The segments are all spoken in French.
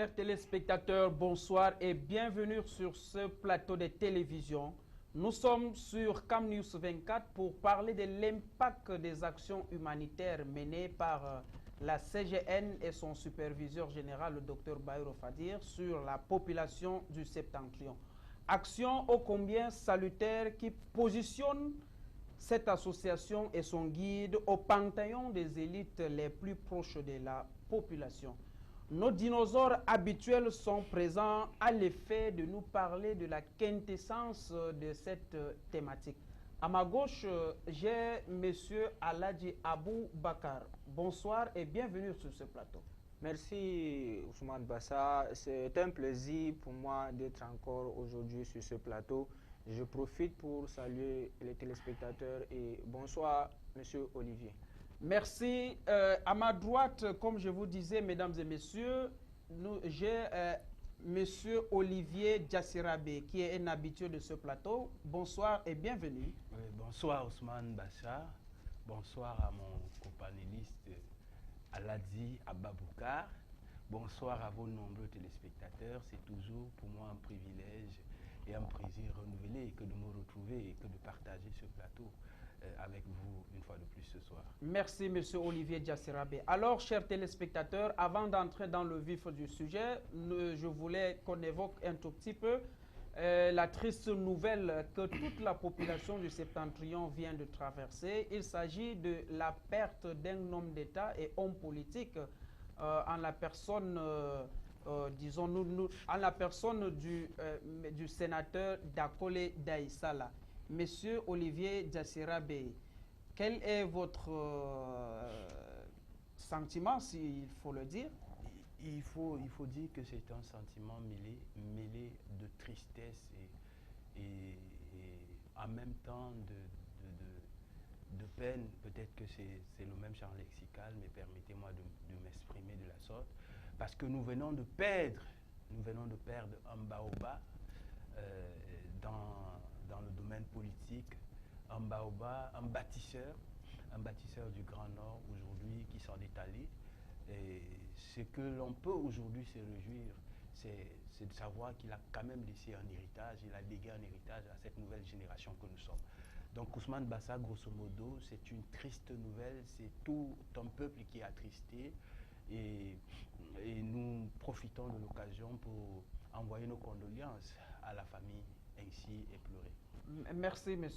Chers téléspectateurs, bonsoir et bienvenue sur ce plateau de télévision. Nous sommes sur Cam News 24 pour parler de l'impact des actions humanitaires menées par la CGN et son superviseur général, le Dr Baïro Fadir, sur la population du Septentrion. Action ô combien salutaire qui positionne cette association et son guide au panthéon des élites les plus proches de la population. Nos dinosaures habituels sont présents à l'effet de nous parler de la quintessence de cette thématique. À ma gauche, j'ai M. Aladji Abou Bakar. Bonsoir et bienvenue sur ce plateau. Merci Ousmane Bassa. C'est un plaisir pour moi d'être encore aujourd'hui sur ce plateau. Je profite pour saluer les téléspectateurs et bonsoir M. Olivier. Merci. À ma droite, comme je vous disais, mesdames et messieurs, j'ai M. Olivier Djassirabe, qui est un habitué de ce plateau. Bonsoir et bienvenue. Oui, bonsoir Ousmane Bassa. Bonsoir à mon copanéliste Aladji Aboubakar. Bonsoir à vos nombreux téléspectateurs. C'est toujours pour moi un privilège et un plaisir renouvelé que de me retrouver et que de partager ce plateau avec vous une fois de plus ce soir. Merci M. Olivier Djassirabe. Alors, chers téléspectateurs, avant d'entrer dans le vif du sujet, je voulais qu'on évoque un tout petit peu la triste nouvelle que toute la population du Septentrion vient de traverser. Il s'agit de la perte d'un homme d'État et homme politique en la personne, disons-nous, en la personne du sénateur Dakole Daïsala. Monsieur Olivier Djassirabe, quel est votre sentiment, s'il faut le dire? Il faut dire que c'est un sentiment mêlé de tristesse et en même temps de peine. Peut-être que c'est le même champ lexical, mais permettez-moi de m'exprimer de la sorte. Parce que nous venons de perdre un baobab dans le domaine politique, un baobab, un bâtisseur du Grand Nord aujourd'hui qui s'en est allé. Et ce que l'on peut aujourd'hui se réjouir, c'est de savoir qu'il a quand même laissé un héritage, il a légué un héritage à cette nouvelle génération que nous sommes. Donc Ousmane Bassa, grosso modo, c'est une triste nouvelle, c'est tout un peuple qui est attristé et nous profitons de l'occasion pour envoyer nos condoléances à la famille ainsi éplorée. Merci M.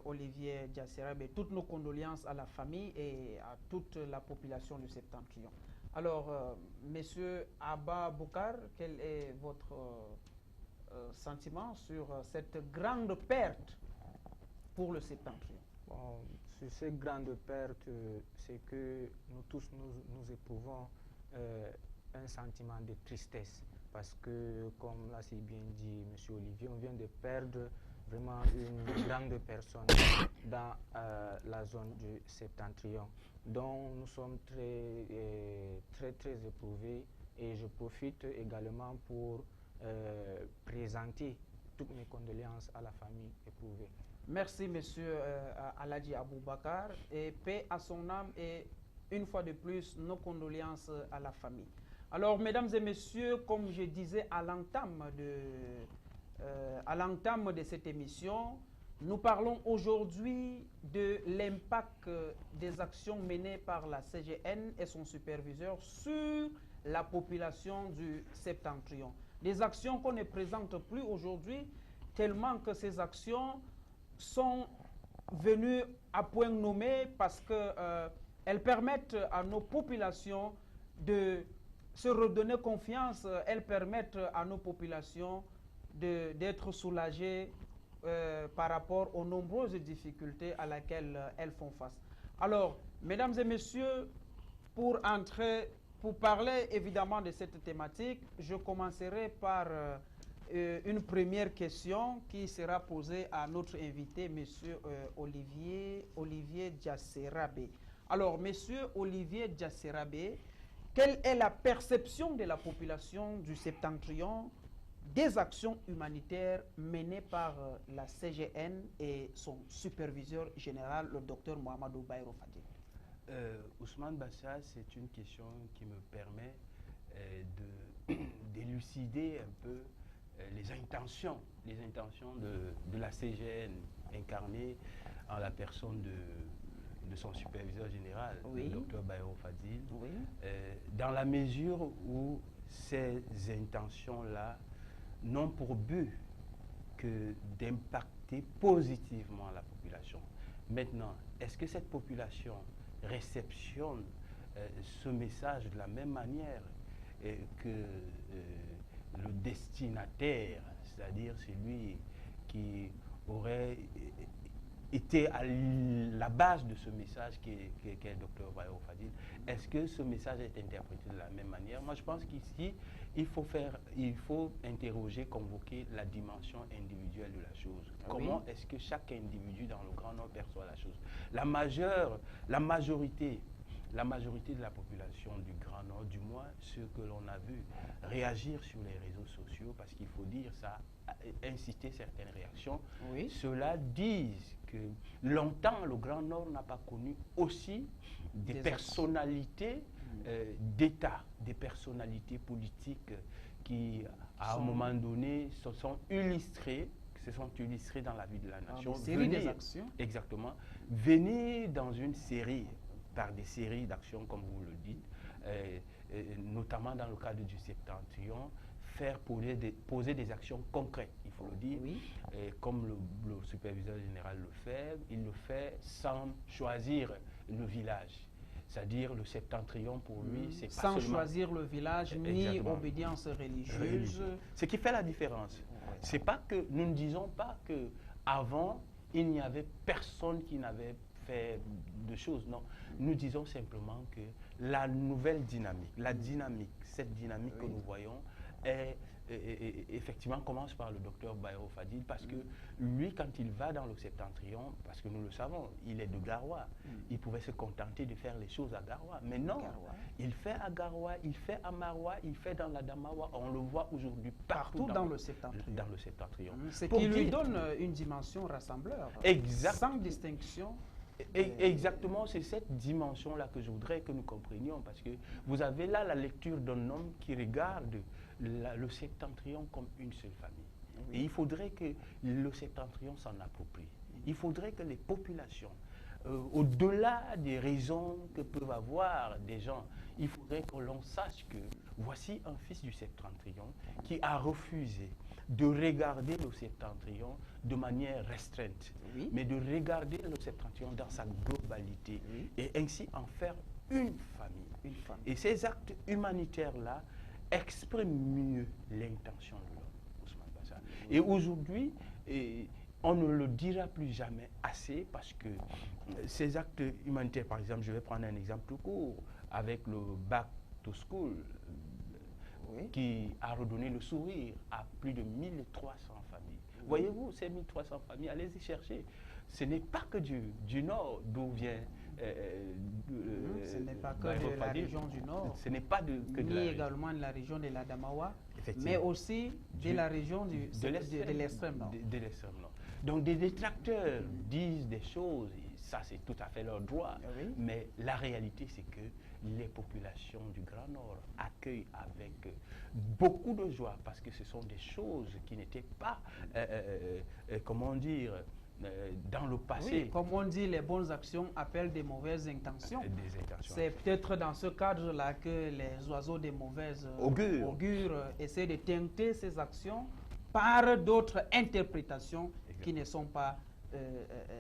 Olivier Djassirabe. Toutes nos condoléances à la famille et à toute la population du Septentrion. Alors, M. Abba Boukar, quel est votre sentiment sur cette grande perte pour le Septentrion? Bon, sur cette grande perte, c'est que nous tous nous éprouvons un sentiment de tristesse parce que, comme l'a si bien dit M. Olivier, on vient de perdre vraiment une grande personne dans la zone du Septentrion. Donc nous sommes très éprouvés et je profite également pour présenter toutes mes condoléances à la famille éprouvée. Merci M. Aladji Abou Bakar et paix à son âme et une fois de plus nos condoléances à la famille. Alors mesdames et messieurs, comme je disais à l'entame de cette émission, nous parlons aujourd'hui de l'impact des actions menées par la CGN et son superviseur sur la population du Septentrion. Des actions qu'on ne présente plus aujourd'hui tellement que ces actions sont venues à point nommé parce qu'elles permettent à nos populations de se redonner confiance, elles permettent à nos populations d'être soulagées par rapport aux nombreuses difficultés à laquelle elles font face. Alors, mesdames et messieurs, pour parler évidemment de cette thématique, je commencerai par une première question qui sera posée à notre invité, M. Olivier Djassirabe. Alors, M. Olivier Djassirabe, quelle est la perception de la population du Septentrion des actions humanitaires menées par la CGN et son superviseur général, le Dr Mohamedou Baïro Fadir? Ousmane Bassa, c'est une question qui me permet d'élucider un peu les intentions de la CGN incarnée en la personne de son superviseur général, Oui. le Dr Bayrou Fadil, Oui. dans la mesure où ces intentions-là n'ont pour but que d'impacter positivement la population. Maintenant, est-ce que cette population réceptionne ce message de la même manière que le destinataire, c'est-à-dire celui qui aurait été à la base de ce message qui est le Dr Bayrou Fadil? Est-ce que ce message est interprété de la même manière? Moi, je pense qu'ici, il faut interroger, convoquer la dimension individuelle de la chose. Comment est-ce que chaque individu dans le Grand Nord perçoit la chose? La majorité de la population du Grand Nord, du moins ceux que l'on a vu réagir sur les réseaux sociaux, parce qu'il faut dire ça, a incité certaines réactions, ceux-là disent que longtemps le Grand Nord n'a pas connu aussi des personnalités d'État, des personnalités politiques qui, à un moment donné, se sont illustrées dans la vie de la nation. Une série des actions. Exactement. Venir dans une série, par des séries d'actions, comme vous le dites, notamment dans le cadre du Septentrion, faire poser des actions concrètes, il faut le dire, comme le superviseur général le fait, il le fait sans choisir le village. C'est-à-dire le Septentrion, pour lui, c'est pas sans seulement choisir le village, ni obédience religieuse. Ce qui fait la différence. C'est pas que nous ne disons pas que avant il n'y avait personne qui n'avait fait de choses. Non, nous disons simplement que la nouvelle dynamique, cette dynamique que nous voyons effectivement commence par le docteur Bayrou Fadil, parce que lui, quand il va dans le Septentrion, parce que nous le savons, il est de Garoua, il pouvait se contenter de faire les choses à Garoua, mais non, il fait à Garoua, il fait à Maroua, il fait dans la Damawa, on le voit aujourd'hui partout dans le Septentrion. Ce qui lui donne une dimension rassembleur, sans distinction. Exactement, c'est cette dimension-là que je voudrais que nous comprenions, parce que vous avez là la lecture d'un homme qui regarde le Septentrion comme une seule famille. Et il faudrait que le Septentrion s'en approprie. Il faudrait que les populations, au-delà des raisons que peuvent avoir des gens, il faudrait que l'on sache que voici un fils du Septentrion qui a refusé de regarder le Septentrion de manière restreinte, mais de regarder le Septentrion dans sa globalité et ainsi en faire une famille. Et ces actes humanitaires-là expriment mieux l'intention de l'homme, Ousmane Bassa. Et aujourd'hui, on ne le dira plus jamais assez, parce que ces actes humanitaires, par exemple, je vais prendre un exemple tout court, avec le Back to School, qui a redonné le sourire à plus de 1300 familles. Voyez-vous, ces 1300 familles, allez-y chercher. Ce n'est pas que du Nord, d'où vient... ce n'est pas que de la région du Nord, ce n'est pas ni également de la région de la Damawa, mais aussi de la région de l'extrême Nord. De l'extrême Nord. Donc des détracteurs disent des choses, et ça c'est tout à fait leur droit, mais la réalité c'est que les populations du Grand Nord accueillent avec beaucoup de joie, parce que ce sont des choses qui n'étaient pas, comment dire, dans le passé. Comme on dit, les bonnes actions appellent des mauvaises intentions. C'est peut-être dans ce cadre-là que les oiseaux des mauvaises augures essaient de teinter ces actions par d'autres interprétations qui ne sont pas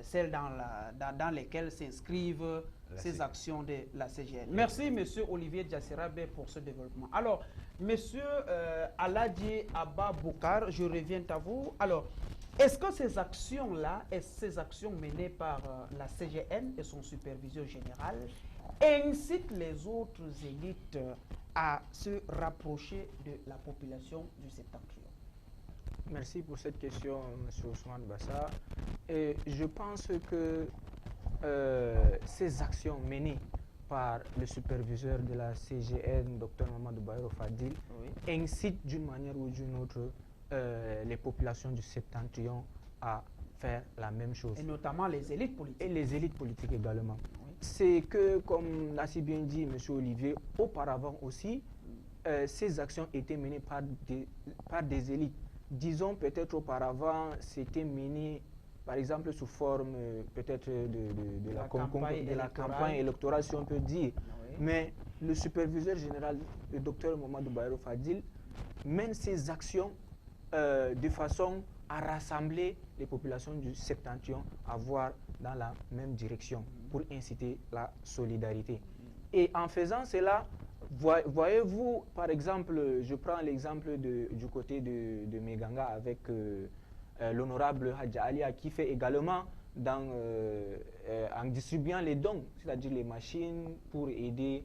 celles dans lesquelles s'inscrivent ces actions de la CGN. Merci, M. Olivier Djassirabe, pour ce développement. Alors, M. Aladji Abba Boukar, je reviens à vous. Alors, est-ce que ces actions-là, ces actions menées par la CGN et son superviseur général, incitent les autres élites à se rapprocher de la population du Septentrion? Merci pour cette question, M. Ousmane Bassa. Et je pense que ces actions menées par le superviseur de la CGN, Dr Mamadou Bayrou Fadil, incitent d'une manière ou d'une autre les populations du Septentrion à faire la même chose. Et notamment les élites politiques. Et les élites politiques également. C'est que, comme l'a si bien dit M. Olivier, auparavant aussi, ces actions étaient menées par des élites. Disons peut-être auparavant, c'était mené par exemple sous forme peut-être de la campagne électorale, si on peut dire. Oui. Mais le superviseur général, le docteur Mamadou Bayrou Fadil, mène ces actions de façon à rassembler les populations du Septentrion à voir dans la même direction pour inciter la solidarité. Et en faisant cela, voyez-vous, par exemple, je prends l'exemple du côté de Meganga avec l'honorable Hadja Alia qui fait également en distribuant les dons, c'est-à-dire les machines pour aider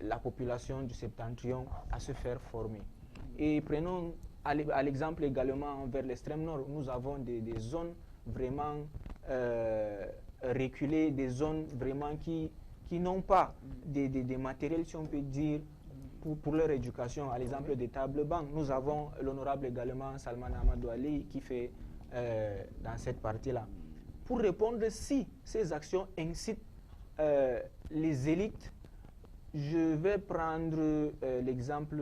la population du Septentrion à se faire former. Et prenons à l'exemple également vers l'extrême nord, nous avons des zones vraiment reculées, des zones vraiment qui n'ont pas des matériels, si on peut dire, pour leur éducation. À l'exemple des tables bancs, nous avons l'honorable également Salman Amadou Ali qui fait dans cette partie-là. Pour répondre, si ces actions incitent les élites, je vais prendre l'exemple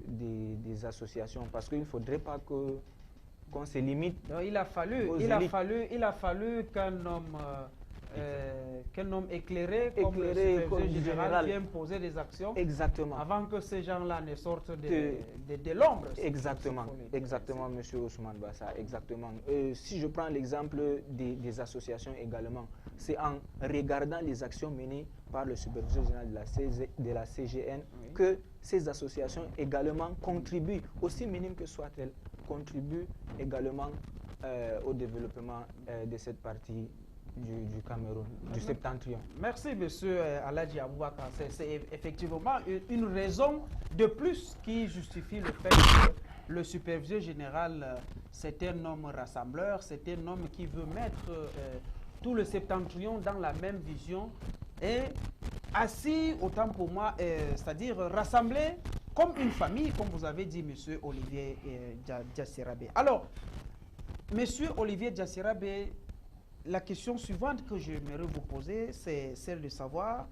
des associations parce qu'il ne faudrait pas qu'on se limite. Donc, il a fallu qu'un homme éclairé comme le superviseur général vienne poser des actions. Exactement. Avant que ces gens-là ne sortent de l'ombre. Exactement, exactement, monsieur Ousmane Bassa, exactement. Si je prends l'exemple des associations également, c'est en regardant les actions menées par le superviseur général de la CGN que ces associations également contribuent, aussi minimes que soient-elles, contribuent également au développement de cette partie du Cameroun, du Septentrion. Merci, monsieur Aladji Aboubakar. C'est effectivement une raison de plus qui justifie le fait que le superviseur général, c'est un homme rassembleur, c'est un homme qui veut mettre tout le Septentrion dans la même vision et assis, autant pour moi, c'est-à-dire rassemblé comme une famille, comme vous avez dit, monsieur Olivier Diassirabé. Alors, monsieur Olivier Diassirabé, la question suivante que j'aimerais vous poser, c'est celle de savoir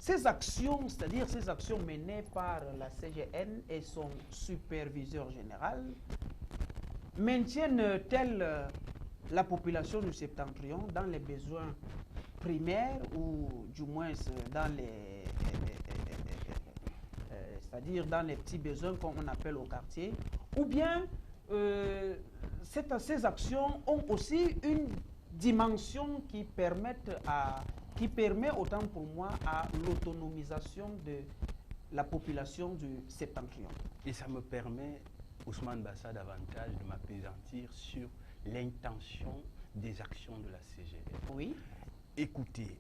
ces actions, c'est-à-dire ces actions menées par la CGN et son superviseur général, maintiennent-elles la population du Septentrion dans les besoins primaires ou du moins dans les c'est-à-dire dans les petits besoins comme on appelle au quartier, ou bien ces actions ont aussi une dimension qui permet autant pour moi à l'autonomisation de la population du Septentrion. Et ça me permet, Ousmane Bassa, davantage de m'appesantir sur l'intention des actions de la CGN. Oui. Écoutez,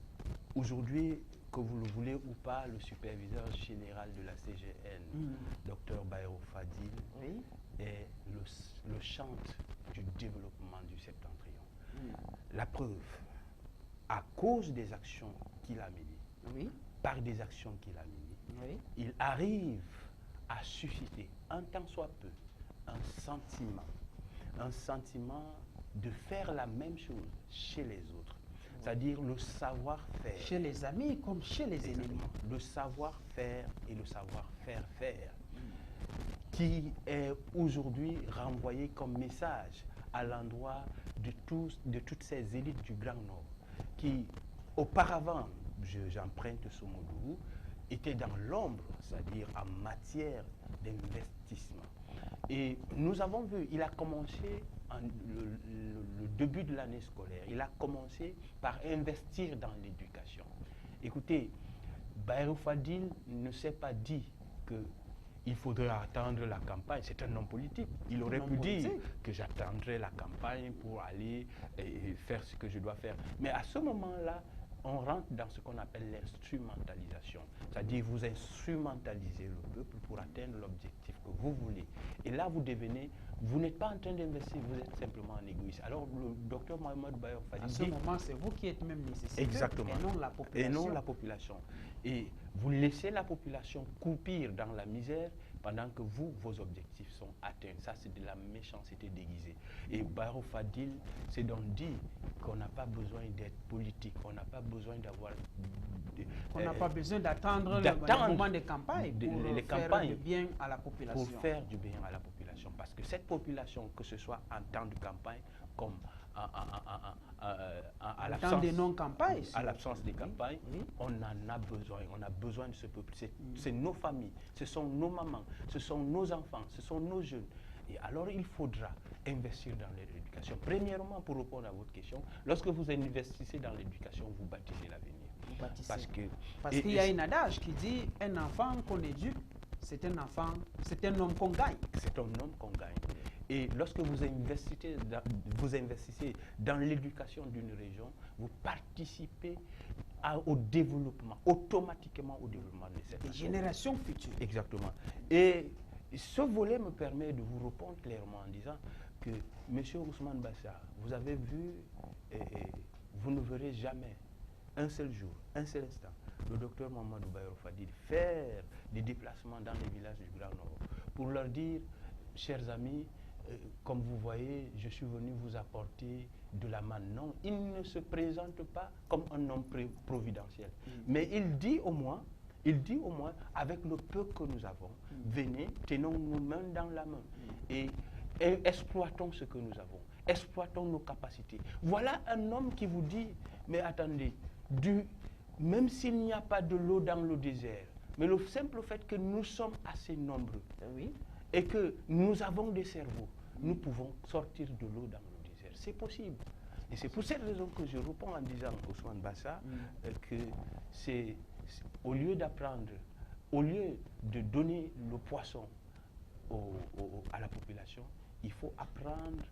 aujourd'hui, que vous le voulez ou pas, le superviseur général de la CGN, Dr Bayrou Fadil, est le chantre du développement du Septentrion. La preuve, à cause des actions qu'il a menées, par des actions qu'il a menées, il arrive à susciter, un tant soit peu, un sentiment de faire la même chose chez les autres. C'est-à-dire le savoir-faire. Chez les amis comme chez les ennemis. Le savoir-faire et le savoir-faire faire, qui est aujourd'hui renvoyé comme message à l'endroit de toutes ces élites du Grand Nord, qui auparavant, j'emprunte ce mot, étaient dans l'ombre, c'est-à-dire en matière d'investissement. Et nous avons vu, il a commencé le début de l'année scolaire, il a commencé par investir dans l'éducation. Écoutez, Bayrou Fadil ne s'est pas dit qu'il faudrait attendre la campagne. C'est un homme politique. Il aurait pu dire que j'attendrai la campagne pour aller et faire ce que je dois faire. Mais à ce moment-là, on rentre dans ce qu'on appelle l'instrumentalisation. C'est-à-dire vous instrumentalisez le peuple pour atteindre l'objectif que vous voulez. Et là, vous n'êtes pas en train d'investir, vous êtes simplement un égoïste. Alors, le docteur Mohamed Bayrou Fadil dit... À ce moment, c'est vous qui êtes même nécessaire. Exactement. Et non la population. Et non la population. Et vous laissez la population croupir dans la misère pendant que vos objectifs sont atteints. Ça, c'est de la méchanceté déguisée. Et Bayrou Fadil s'est donc dit qu'on n'a pas besoin d'être politique, on n'a pas besoin d'avoir qu'on n'a pas besoin d'attendre le moment des campagnes pour faire du bien à la population. Pour faire du bien à la population. Parce que cette population, que ce soit en temps de campagne, comme à l'absence des non-campagnes, à l'absence des campagnes, on en a besoin. On a besoin de ce peuple. C'est nos familles, ce sont nos mamans, ce sont nos enfants, ce sont nos jeunes. Et alors, il faudra investir dans l'éducation. Premièrement, pour répondre à votre question, lorsque vous investissez dans l'éducation, vous bâtissez l'avenir. Parce qu'il y a un adage qui dit un enfant qu'on éduque, c'est un enfant, c'est un homme qu'on gagne. C'est un homme qu'on gagne. Et lorsque vous investissez dans l'éducation d'une région, vous participez au développement, automatiquement au développement de cette des générations futures. Exactement. Et ce volet me permet de vous répondre clairement en disant que M. Ousmane Bassa, vous avez vu, vous ne verrez jamais un seul jour, un seul instant, le docteur Mamadou Bayero Fadil faire des déplacements dans les villages du Grand Nord pour leur dire, chers amis, comme vous voyez, je suis venu vous apporter de la manne. Non, il ne se présente pas comme un homme providentiel. Mais il dit au moins, avec le peu que nous avons, venez, tenons nos mains dans la main et exploitons ce que nous avons, exploitons nos capacités. Voilà un homme qui vous dit, mais attendez, même s'il n'y a pas de l'eau dans le désert, mais le simple fait que nous sommes assez nombreux et que nous avons des cerveaux, nous pouvons sortir de l'eau dans le désert. C'est possible. Et c'est pour cette raison que je réponds en disant à Ousmane Bassa que c'est au lieu d'apprendre, au lieu de donner le poisson à la population, il faut apprendre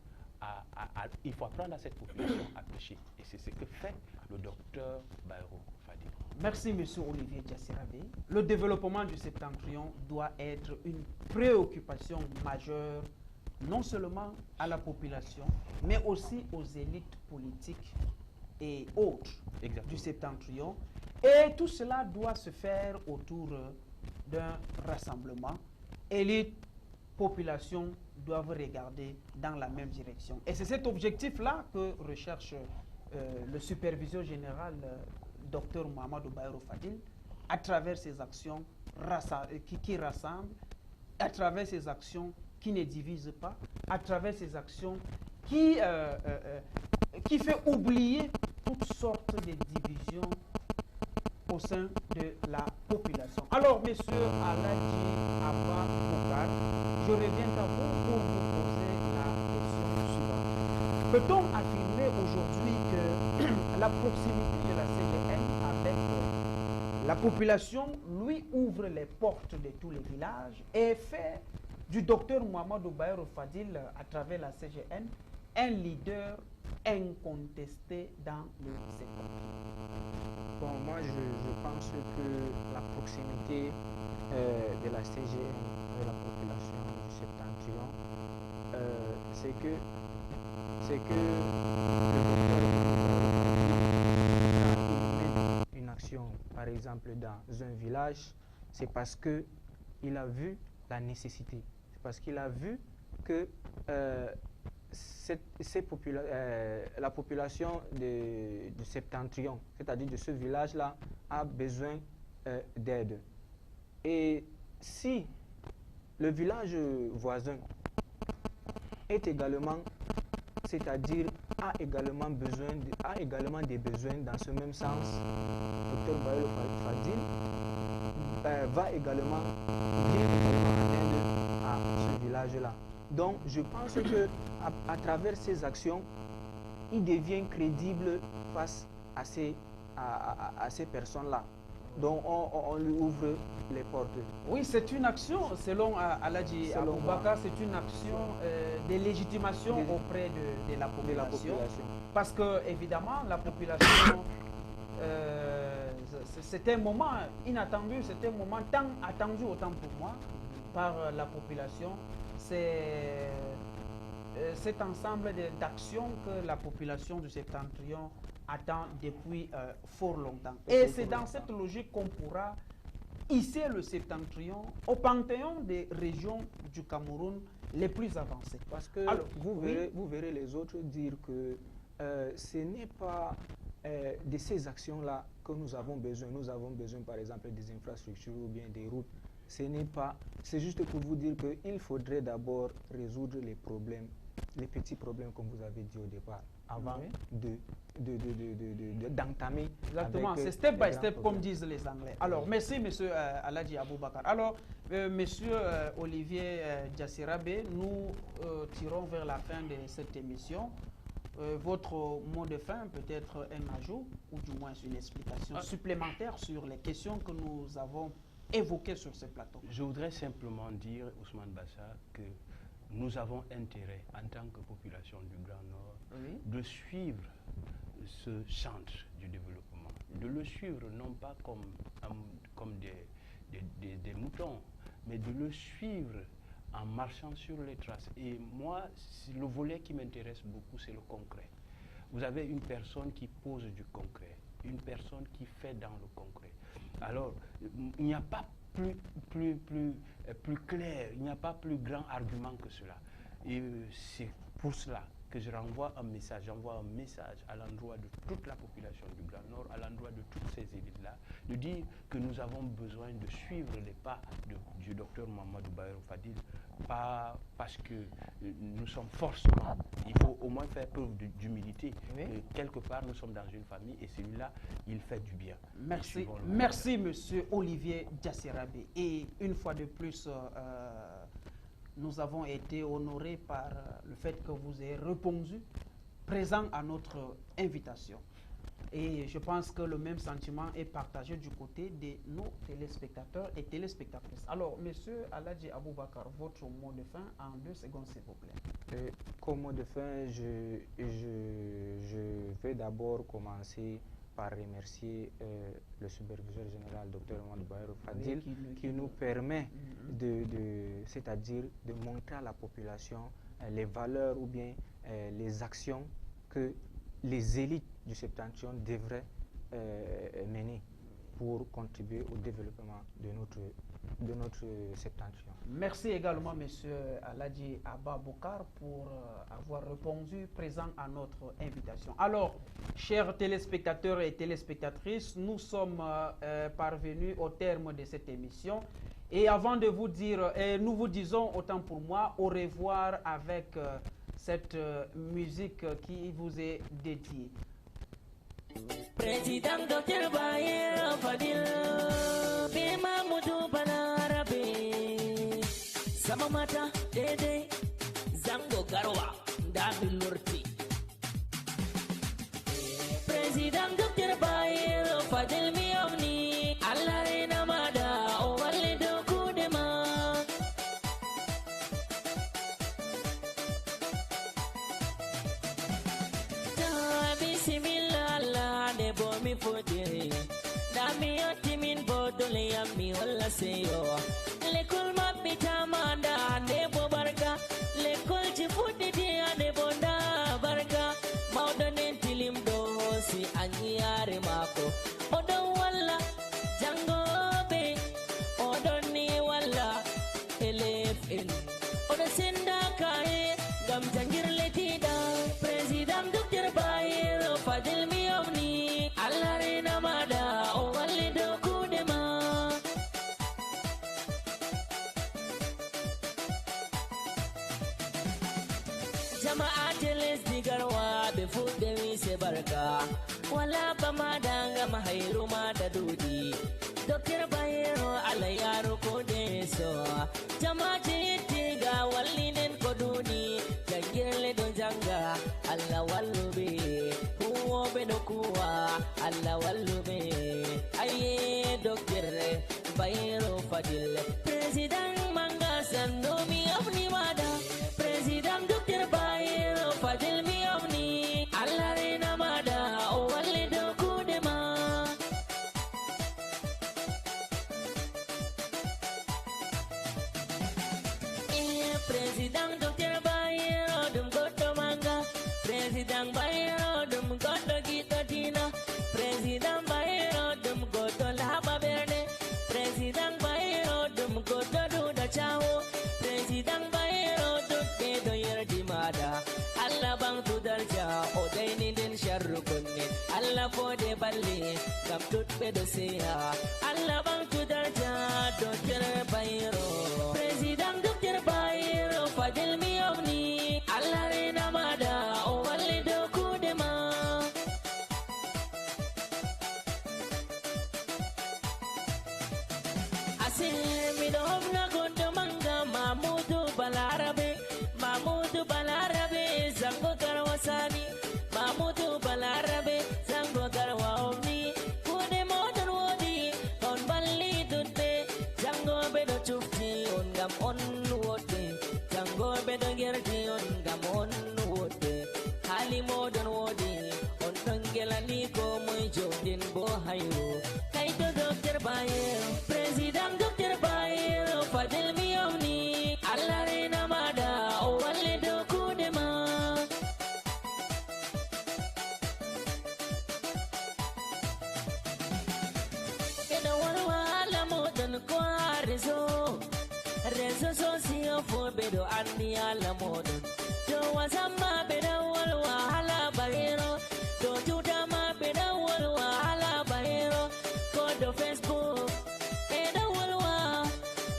à cette population à pêcher. Et c'est ce que fait le docteur Bayero Fadil. Merci, M. Olivier Diassiravé. Le développement du septentrion doit être une préoccupation majeure, non seulement à la population, mais aussi aux élites politiques et autres du septentrion. Et tout cela doit se faire autour d'un rassemblement. Élites, population doivent regarder dans la même direction. Et c'est cet objectif-là que recherche le superviseur général, Dr Mamadou Bayero Fadil, à travers ses actions qui rassemblent, à travers ses actions qui ne divisent pas, à travers ses actions qui fait oublier toutes sortes de divisions au sein de la population. Alors, monsieur Aladji Abba Boukar, je reviens à vous pour vous poser la question suivante. Peut-on affirmer aujourd'hui que la proximité de la CGN avec la population lui ouvre les portes de tous les villages et fait du docteur Mamadou Bayero Fadil à travers la CGN un leader incontesté dans le secteur? Bon, moi je pense que la proximité de la CGN et de la population du septentrion, c'est que le docteur, quand il mène une action, par exemple dans un village, c'est parce qu'il a vu la nécessité, c'est parce qu'il a vu que la population du septentrion, c'est-à-dire de ce village-là, a besoin d'aide. Et si le village voisin est également, c'est-à-dire a également des besoins dans ce même sens, Dr Bayero Fadil va également bien en aide à ce village-là. Donc, je pense que à travers ces actions, il devient crédible face à ces personnes-là. Donc, on lui ouvre les portes. Oui, c'est une action, selon Aladji Aboubakar, c'est une action de légitimation auprès de la population. Parce que, évidemment, la population, c'est un moment inattendu, c'est un moment tant attendu autant pour moi par la population. C'est cet ensemble d'actions que la population du septentrion attend depuis fort longtemps. Et c'est dans cette logique qu'on pourra hisser le septentrion au panthéon des régions du Cameroun les plus avancées. Parce que vous verrez les autres dire que ce n'est pas de ces actions-là que nous avons besoin. Nous avons besoin, par exemple, des infrastructures ou bien des routes. C'est juste pour vous dire qu'il faudrait d'abord résoudre les problèmes, les petits problèmes comme vous avez dit au départ, avant d'entamer. Exactement, c'est step by step comme disent les Anglais. Alors, merci monsieur Aladji Aboubakar. Alors, monsieur Olivier Diassirabe, nous tirons vers la fin de cette émission. Votre mot de fin, peut-être un ajout ou du moins une explication supplémentaire sur les questions que nous avons évoquées sur ce plateau. Je voudrais simplement dire, Ousmane Bassa, que nous avons intérêt, en tant que population du Grand Nord, de suivre ce centre du développement, de le suivre non pas comme des moutons, mais de le suivre en marchant sur les traces. Et moi, le volet qui m'intéresse beaucoup, c'est le concret. Vous avez une personne qui pose du concret, une personne qui fait dans le concret. Alors, il n'y a pas plus clair, il n'y a pas plus grand argument que cela. Et c'est pour cela que je renvoie un message, j'envoie un message à l'endroit de toute la population du Grand Nord, à l'endroit de toutes ces élites-là, de dire que nous avons besoin de suivre les pas du docteur Mamadou Bayrou Fadil, pas parce que nous sommes forcément, il faut au moins faire preuve d'humilité. Quelque part, nous sommes dans une famille et celui-là, il fait du bien. Merci, merci monsieur Olivier Diassirabe. Et une fois de plus, nous avons été honorés par le fait que vous ayez répondu présent à notre invitation. Et je pense que le même sentiment est partagé du côté de nos téléspectateurs et téléspectatrices. Alors, monsieur Aladji Aboubakar, votre mot de fin en 2 secondes, s'il vous plaît. Comme mot de fin, je vais d'abord commencer par remercier le superviseur général, Dr Mamadou Bayrou Fadil, qui nous permet c'est-à-dire de montrer à la population les valeurs ou bien les actions que les élites du Septentrion devraient mener pour contribuer au développement de notre Septentrion. Merci également, monsieur Aladji Aboubakar, pour avoir répondu présent à notre invitation. Alors, chers téléspectateurs et téléspectatrices, nous sommes parvenus au terme de cette émission. Et avant de vous dire, nous vous disons, autant pour moi, au revoir avec cette musique qui vous est dédiée. Président Dr Bayrou Fadil bi Mamadou Balarabe sama mata dede zango garwa dabi lorti. Président Dr Bayrou Fadil mi omni Allah rena mada o walle do kudema. Mi fodere dami otimin bodole yami wala seyo lekol mabita manda nebo barka lekol jifudi dia nebo da barka maudonen tilim do si anyare mako odon wala jangobe odoni wala elefin odo senda kae gam jangir letida president Dr Bayrou Fadil mi omni Allah rena mada o walle do kudema. Jama'a teles digarwa be fudde wi se barka wala pamadanga mahairu mada dudi Dr Bayrou Allah yaro ko deso jama'a tiga wallinen ko dudi jangirle do janga Allah wallube be no kuwa Allah wallube aye Dr Bayrou Fadil President Manga Sandomi Afni Mada President Dr Bayrou Fadil mi Afni Allah rena mada o walle do kudema. President Dr Bayrou dum goto manga President Bayrou dum goto gita dina President Bayrou dum goto laba berne President Bayrou dum balle kam tutɓe ɗo seha Allah ɓamtu darja Dr. Bayero président Dr. Bayero fadel mi ofni Allah rena maɗa o walle dow kuuɗe ma ase miɗo ofna goɗɗo manga Mamoudou Balarabe zango garwa sani Mamoudou Balarabe zango garwa omni kuuɗe moɗon woodi on balli duɗɓe jangoɓe ɗo cufti on ngam on woɗɓe jangoɓe ɗo gerdi on ngam on woɗɓe haali moɗon woodi on ɗon gelani ko moye joɗin bo hayro kayto Dr. Bayero président Dr. Bayero fadel mi omni Allah rena maɗa o walle dow kuuɗe ma ɓeɗo wolwa Allah moɗon ko ha réseau social fo ɓeɗo anni Allah moɗon dow WhatsApp ma ɓeɗo wolwa hala Bayero dow Twitter ma ɓeɗo wolwa hala Bayero ko dow Facebook ɓeɗo wolwa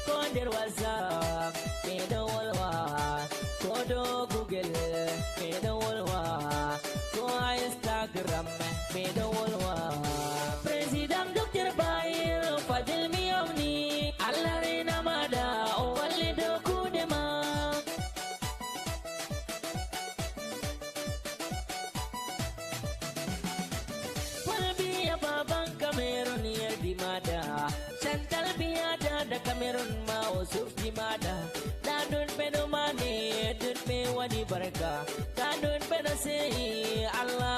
ko nder WhatsApp ɓeɗo wolwa ko dow Google ɓeɗo wolwa ko ha Instagram ɓeɗo wolwa président Dr. Bayero fadel mi omni Allah rena maɗa o walle dow kuuɗe ma Paul biya baban Cameroon yerdi maɗa Chantal biya dada Cameroon ma o sufti maɗa nda ɗon ɓeɗo mane ɗon ɓe waɗi barka nda ɗon ɓeɗo seyi Allah